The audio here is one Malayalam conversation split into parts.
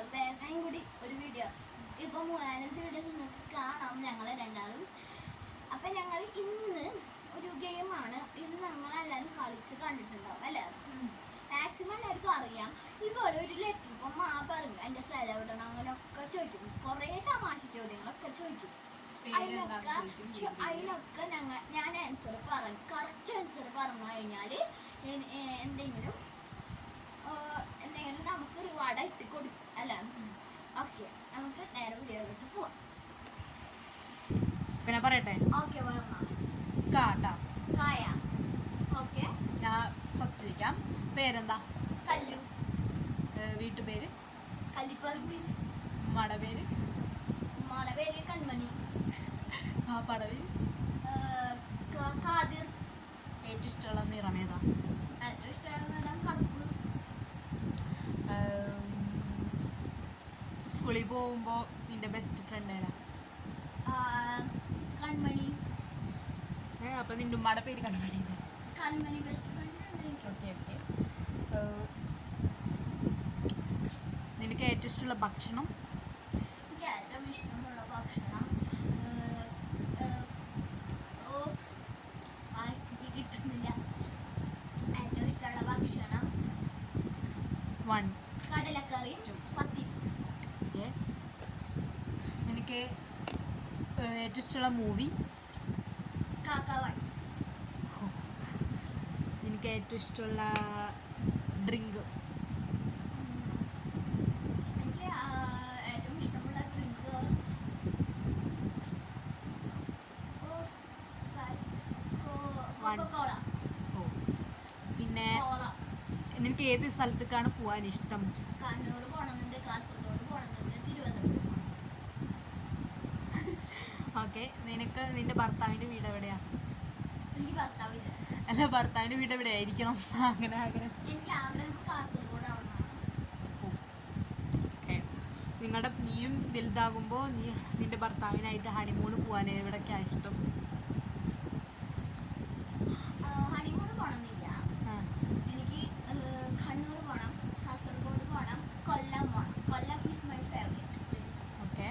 ഞങ്ങൾ വേഗം കൂടി ഒരു വീഡിയോ ഇപ്പൊ 3000 വീഡിയോ നിങ്ങൾക്ക് കാണാം ഞങ്ങളെ രണ്ടാളും. അപ്പൊ ഞങ്ങൾ ഇന്ന് ഒരു ഗെയിമാണ് ഇത് നമ്മളെല്ലാവരും കളിച്ച് കണ്ടിട്ടുണ്ടാവും അല്ലേ? മാക്സിമം എല്ലാവർക്കും അറിയാം. ഇവിടെ ഒരു ലെറ്റർ ഇപ്പം പറയും എൻ്റെ സ്ഥലം എവിടെയാണ് അങ്ങനെയൊക്കെ ചോദിക്കും. കുറേ തമാശ ചോദ്യങ്ങളൊക്കെ ചോദിക്കും. അതിനൊക്കെ ഞാൻ ആൻസർ പറഞ്ഞു കറക്റ്റ് ആൻസർ പറഞ്ഞു കഴിഞ്ഞാൽ എന്തെങ്കിലും നമുക്ക് റിവാർഡ് ഇട്ട് കൊടുക്കും അല്ല. ഓക്കെ, നമുക്ക് നേരെ വീഡിയോയിലോട്ട് പോവാം. പിന്നെ പറയട്ടെ. ഓക്കെ, കായ. ഓക്കെ, ഞാൻ ഫസ്റ്റ് ചോദിക്കാം. പേരെന്താ? കല്ലു. വീട്ടുപേര്? കല്ലിപ്പറമ്പിൽ. മടപേര്? മടപേര് കൺമണി. പടവേര്? കാതിർ. ഏറ്റവും ഇഷ്ടമുള്ള നിറം ഏതാ? ഏറ്റവും ഇഷ്ടമുള്ള നിറം കറുപ്പ്. സ്കൂളിൽ പോകുമ്പോ നിന്റെ ബെസ്റ്റ് ഫ്രണ്ട് ഏതാ? കൺമണി. അപ്പൊ നിന്റെ ഉമ്മയുടെ പേര് കൺമണി? കൺമണി ബെസ്റ്റ് ഫ്രണ്ട്. ഓക്കെ. നിനക്ക് ഏറ്റവും ഇഷ്ടമുള്ള ഭക്ഷണം? എനിക്ക് ഏറ്റവും ഇഷ്ടമുള്ള ഭക്ഷണം കിട്ടുന്നില്ല. ഏറ്റവും ഇഷ്ടമുള്ള ഭക്ഷണം കടലക്കറി, പത്തിരി. നിനക്ക് ഏറ്റവും ഇഷ്ടമുള്ള മൂവി? കാക്കാവൺ. നിനക്ക് ഏറ്റവും ഇഷ്ടമുള്ള ഡ്രിങ്ക്? എനിക്ക് ഏറ്റവും ഇഷ്ടമുള്ള ഡ്രിങ്ക് കോള. പിന്നെ നിനക്ക് ഏത് സ്ഥലത്തേക്കാണ് പോകാൻ ഇഷ്ടം? കണ്ണൂർ പോകണമെന്നുണ്ട്, കാസർഗോഡ് പോകണമെന്നുണ്ട്, തിരുവനന്തപുരം. ഓക്കെ. നിനക്ക് നിന്റെ ഭർത്താവിൻ്റെ വീട് എവിടെയാ? എനിക്ക് ഭർത്താവില്ല. അല്ല, ഭർത്താവിൻ്റെ വീട് എവിടെയായിരിക്കണം? അങ്ങനെ ആഗ്രഹം? എനിക്ക് ആഗ്രഹം കാസർഗോഡ് ആവണം. ഓക്കെ. നീയും വലുതാകുമ്പോൾ നിന്റെ ഭർത്താവിനായിട്ട് ഹണിമൂൺ പോകാൻ എവിടേക്കാണ് ഇഷ്ടം? ഹണിമൂൺ പോകണമെന്നില്ല. എനിക്ക് കണ്ണൂർ പോകണം, കാസർഗോഡ് പോകണം, കൊല്ലം പോകണം. Kollam is my favourite place. Okay.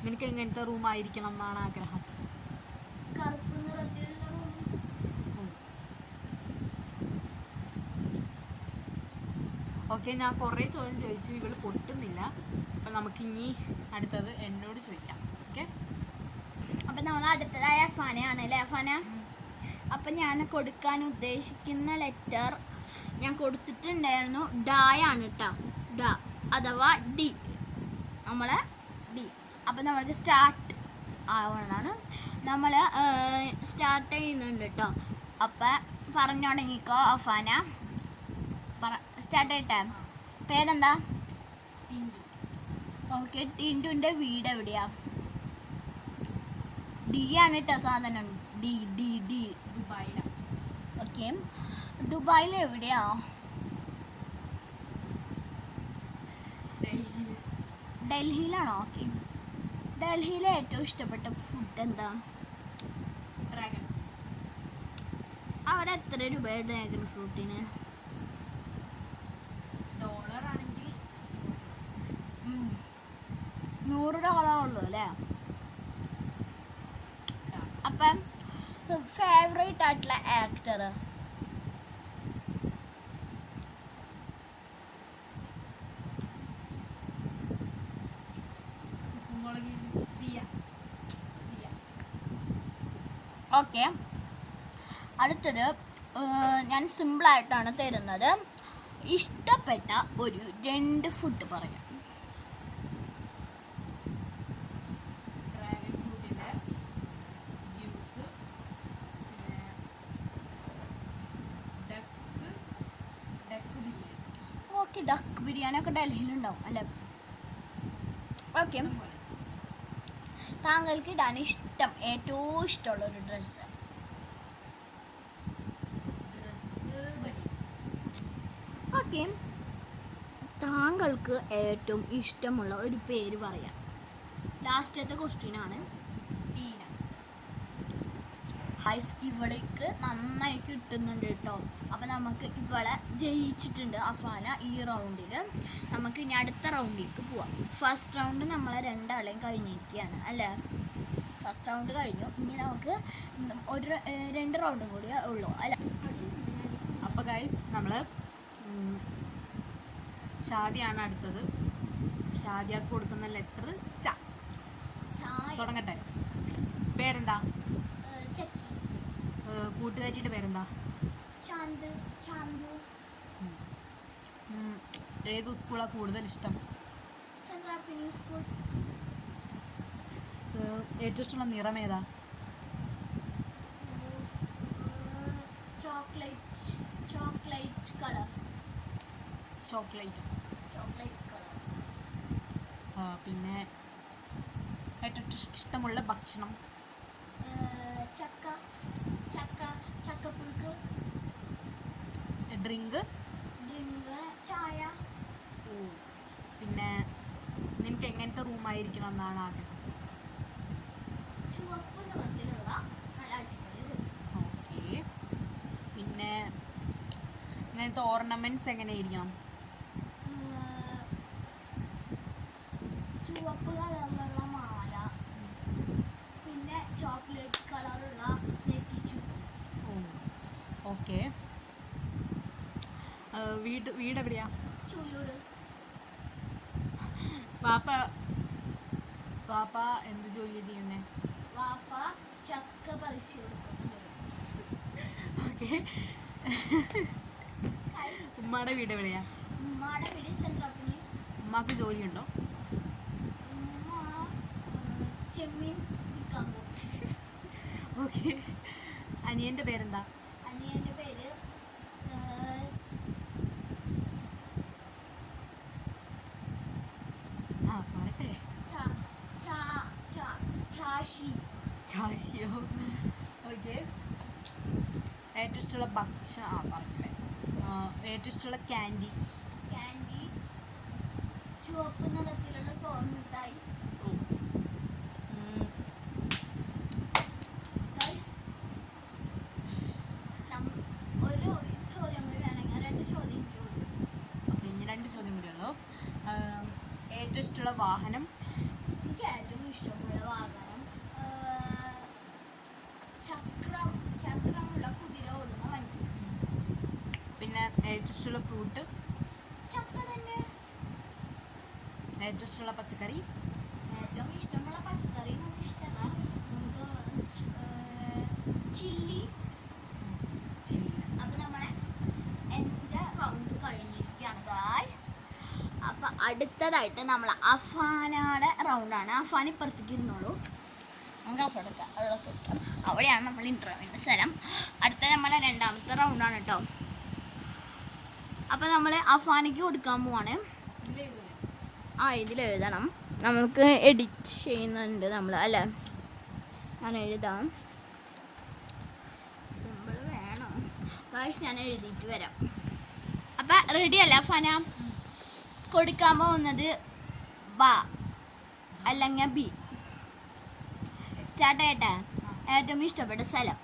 നിനക്ക് എങ്ങനത്തെ റൂം ആയിരിക്കണം എന്നാണ് ആഗ്രഹം? കറുപ്പ് നിറത്തിലുള്ള റൂം. ഓക്കെ, ഞാൻ കുറേ ചോദ്യം ചോദിച്ചു, ഇവള് പൊട്ടുന്നില്ല. അപ്പം നമുക്കിനി അടുത്തത് എന്നോട് ചോദിക്കാം. ഓക്കെ. അപ്പം നമ്മൾ അടുത്തതായ അഫാനയാണ് അല്ലേ? അഫാന, അപ്പം ഞാൻ കൊടുക്കാൻ ഉദ്ദേശിക്കുന്ന ലെറ്റർ ഞാൻ കൊടുത്തിട്ടുണ്ടായിരുന്നു. ഡായാണ് കേട്ടോ. ഡ അഥവാ ഡി. നമ്മളെ ഡി. അപ്പം നമ്മൾക്ക് സ്റ്റാർട്ട് ആവണമെന്നാണ്. നമ്മൾ സ്റ്റാർട്ട് ചെയ്യുന്നുണ്ട് കേട്ടോ. അപ്പം പറഞ്ഞു തുടങ്ങിക്കോ അഫാന. സ്റ്റാർട്ട് ചെയ്യട്ടെ. പേരെന്താ? ടിൻറ്റു. ഓക്കെ, ടിൻറ്റുൻ്റെ വീട് എവിടെയാ? ഡി ആണ് കേട്ടോ സാധനം. D D D. ദുബായിലാണ്. ഓക്കെ, ദുബായിൽ എവിടെയാ? ഡൽഹിയിലാണോ? ഓക്കെ. ഡൽഹിയിലെ ഏറ്റവും ഇഷ്ടപ്പെട്ട ഫുഡ് എന്താ? ഡ്രാഗൺ. അവിടെ എത്ര രൂപയാണ് ഡ്രാഗൺ ഫ്രൂട്ടിന്? ഡോളറാണെങ്കിൽ $100 ഉള്ളൂ അല്ലേ? അപ്പം ഫേവറേറ്റ് ആയിട്ടുള്ള ആക്ടർ? ഓക്കെ, അടുത്തത് ഞാൻ സിമ്പിളായിട്ടാണ് തരുന്നത്. ഇഷ്ടപ്പെട്ട ഒരു 2 ഫുഡ് പറയാം. ഡ്രാഗൺ ഫ്രൂട്ടിൻ്റെ juice, duck biryani. Okay, duck biryani ഒക്കെ ഡൽഹിയിലുണ്ടാവും അല്ലേ? ഓക്കെ, താങ്കൾക്ക് ഇടാൻ ഏറ്റവും ഇഷ്ടമുള്ളൊരു ഡ്രസ്സ്? ഓക്കെ, താങ്കൾക്ക് ഏറ്റവും ഇഷ്ടമുള്ള ഒരു പേര് പറയാം. ലാസ്റ്റത്തെ ക്വസ്റ്റ്യൻ ആണ്. ടീന. ഗൈസ് ഇവൾക്ക് നന്നായി കിട്ടുന്നുണ്ട് കേട്ടോ. അപ്പം നമുക്ക് ഇവളെ ജയിച്ചിട്ടുണ്ട് അഫാന ഈ റൗണ്ടിൽ. നമുക്ക് ഇനി അടുത്ത റൗണ്ടിലേക്ക് പോവാം. ഫസ്റ്റ് റൗണ്ട് നമ്മളെ രണ്ടാളെയും കഴിഞ്ഞിരിക്കുകയാണ് അല്ലേ. ഫസ്റ്റ് റൗണ്ട് കഴിഞ്ഞു. ഇനി നമുക്ക് രണ്ട് റൗണ്ടും കൂടി ഉള്ളൂ അല്ല. അപ്പോൾ ഗൈസ് നമ്മൾ ഷാദിയാണ് അടുത്തത്. ഷാദിയാക്ക് കൊടുക്കുന്ന ലെറ്റർ ച. ചായ. തുടങ്ങട്ടെ. പേരെന്താ? ചക്കി. കൂട്ടുകാരിയുടെ പേരെന്താ? ചാന്ത്. ചാന്തു. ഏത് സ്കൂളാണ് കൂടുതൽ ഇഷ്ടം? ചന്ദ്രാപ്പിനി സ്കൂൾ. ഏറ്റവും ഇഷ്ടമുള്ള നിറം ഏതാ? Chocolate colour. Chocolate. Chocolate colour. പിന്നെ ഏറ്റവും ഇഷ്ടമുള്ള ഭക്ഷണം? ചക്ക. ചക്ക. ചക്കപ്പുഴുക്ക്. ഡ്രിങ്ക്? ഡ്രിങ്ക് ചായ. പിന്നെ നിനക്ക് എങ്ങനത്തെ റൂമായിരിക്കണം എന്നാണ് ആഗ്രഹം? ചുവപ്പ് നിറത്തിലുള്ള നല്ല അടിപൊളി റൂം. ഓക്കെ. പിന്നെ ഇങ്ങനത്തെ ഓർണമെന്റ്സ് എങ്ങനെയായിരിക്കണം? ചുവപ്പ് കളറിലുള്ള മാല. പിന്നെ ചോക്ലേറ്റ് കളറുള്ള നെറ്റിച്ചു. ഓക്കെ. വീട് എവിടെയാ? ചുയൂർ. പാപ്പ എന്ത് ജോലിയാണ് ചെയ്യുന്നേ? വാപ്പ ചക്ക പറിച്ചു കൊടുക്കുന്നു. ഓക്കെ. ഉമ്മയുടെ വീട് എവിടെയാ? ഉമ്മയുടെ വീട് ചന്ദ്രാപ്പിനി. ഉമ്മാക്ക് ജോലിയുണ്ടോ? ഉമ്മ ചെമ്മീൻ വിൽക്കാൻ പോകും. ഓക്കെ. അനിയൻ്റെ പേരെന്താ? അനിയൻ്റെ പേര് പറട്ടെ. ചാഷി. ചാശിയോ? ഓക്കെ. ഏറ്റവും ഇഷ്ടമുള്ള ഭക്ഷണം പറഞ്ഞില്ലേ. ഏറ്റവും ഇഷ്ടമുള്ള ക്യാൻഡി? ക്യാൻഡി ചുവപ്പ് നിറത്തിലുള്ള മിഠായി. ഒരു ചോദ്യം കൂടി വേണമെങ്കിൽ 2 ചോദ്യം. ഓക്കെ. ഇനി 2 ചോദ്യം കൂടിയുള്ളൂ. ഏറ്റവും ഇഷ്ടമുള്ള വാഹനം? എനിക്ക് ഏറ്റവും ഇഷ്ടമുള്ള വാഹനം ചക്രമുള്ള കുതിര ഓടുന്ന വണ്ടി. പിന്നെ ഏറ്റവും ഇഷ്ടമുള്ള ഫ്രൂട്ട്? ചക്ക തന്നെ. ഏറ്റവും ഇഷ്ടമുള്ള പച്ചക്കറി? ഏറ്റവും ഇഷ്ടമുള്ള പച്ചക്കറി നമുക്ക് ഇഷ്ടമല്ല. നമുക്ക് ചില്ലി. അപ്പം നമ്മളെ എൻ്റെ റൗണ്ട് കഴിഞ്ഞിരിക്കുകയാണ് ഗായ്സ്. അപ്പം അടുത്തതായിട്ട് നമ്മൾ അഫാനയുടെ റൗണ്ടാണ്. അഫാൻ ഇപ്പുറത്തേക്ക് ഇരുന്നോളൂ. നമുക്ക് അഫോൺ എടുക്കാം. അവിടെയാണ് നമ്മൾ ഇൻ്റർവ്യൂവിൻ്റെ സ്ഥലം. അടുത്ത നമ്മളെ രണ്ടാമത്തെ റൗണ്ടാണ് കേട്ടോ. അപ്പം നമ്മൾ അഫാനയ്ക്ക് കൊടുക്കാൻ പോവാണ്. ഇതിൽ എഴുതണം. നമുക്ക് എഡിറ്റ് ചെയ്യുന്നുണ്ട് നമ്മൾ അല്ലേ. ഞാൻ എഴുതാം. സിമ്പിൾ വേണം ഗായ്സ്. ഞാൻ എഴുതിയിട്ട് വരാം. അപ്പം റെഡി അല്ലേ അഫാന? കൊടുക്കാൻ പോകുന്നത് ബ അല്ലെങ്കിൽ ബി. സ്റ്റാർട്ട് ചെയ്യട്ടെ. ഏറ്റവും ഇഷ്ടപ്പെട്ട സ്ഥലം?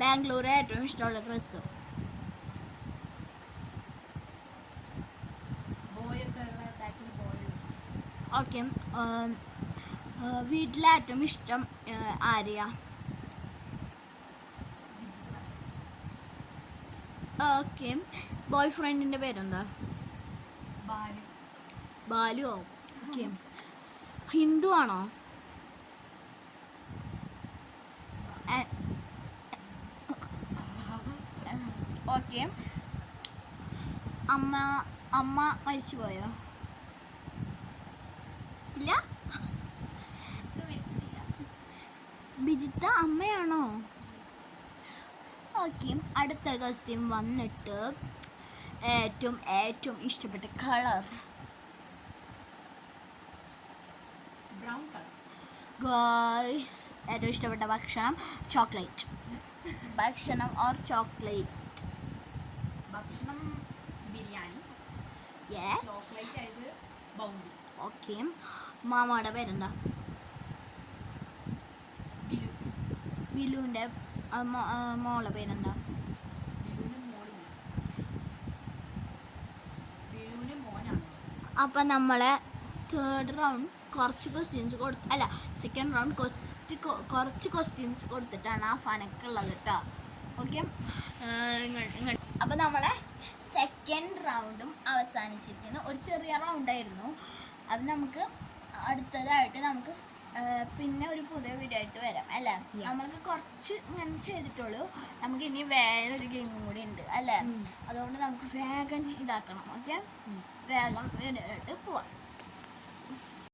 ബാംഗ്ലൂർ. ഏറ്റവും ഇഷ്ടമുള്ള ഡ്രസ്സ്? ഓക്കെ. വീട്ടിലെ ഏറ്റവും ഇഷ്ടം ആരെയാ? ഓക്കെ. ബോയ് ഫ്രണ്ടിൻ്റെ പേരെന്താ? ബാലുവോ? ഓക്കെ. ഹിന്ദു ആണോ? ഓക്കെ. അമ്മ മരിച്ചു പോയോ? ഇല്ല. ബിജിത്ത അമ്മയാണോ? ഓക്കെ. അടുത്ത ക്വസ്റ്റ്യൻ വന്നിട്ട് ഏറ്റവും ഇഷ്ടപ്പെട്ട കളർ? Brown colour. ഗായ്സ് ഏറ്റവും ഇഷ്ടപ്പെട്ട ഭക്ഷണം? ചോക്ലേറ്റ്. ഭക്ഷണം ഓർ ചോക്ലേറ്റ്? ഭക്ഷണം ബിരിയാണി. യെസ്. ചോക്ലേറ്റ് ആയത് ബൗണ്ടി. ഓക്കെ. മാമയുടെ പേരെന്താ? ബിലു. ബിലുവിൻ്റെ മോളെ പേരെന്താ? അപ്പം നമ്മളെ തേർഡ് റൗണ്ട് കുറച്ച് ക്വസ്റ്റ്യൻസ് സെക്കൻഡ് റൗണ്ട് കുറച്ച് ക്വസ്റ്റ്യൻസ് കൊടുത്തിട്ടാണ് ആ ഫനക്കുള്ളത് കേട്ടോ. ഓക്കെ, അപ്പം നമ്മളെ സെക്കൻഡ് റൗണ്ടും അവസാനിച്ചിരിക്കുന്നു. ഒരു ചെറിയ റൗണ്ടായിരുന്നു. അത് നമുക്ക് അടുത്തതായിട്ട് നമുക്ക് പിന്നെ ഒരു പുതിയ വീഡിയോ ആയിട്ട് വരാം അല്ലേ? നമ്മൾക്ക് കുറച്ച് ഇങ്ങനെ ചെയ്തിട്ടുള്ളൂ. നമുക്ക് ഇനി വേറൊരു ഗെയിമും കൂടി ഉണ്ട് അല്ലേ? അതുകൊണ്ട് നമുക്ക് വേഗം ഇതാക്കണം. ഓക്കെ, വേഗം വീഡിയോ ആയിട്ട് പോവാം.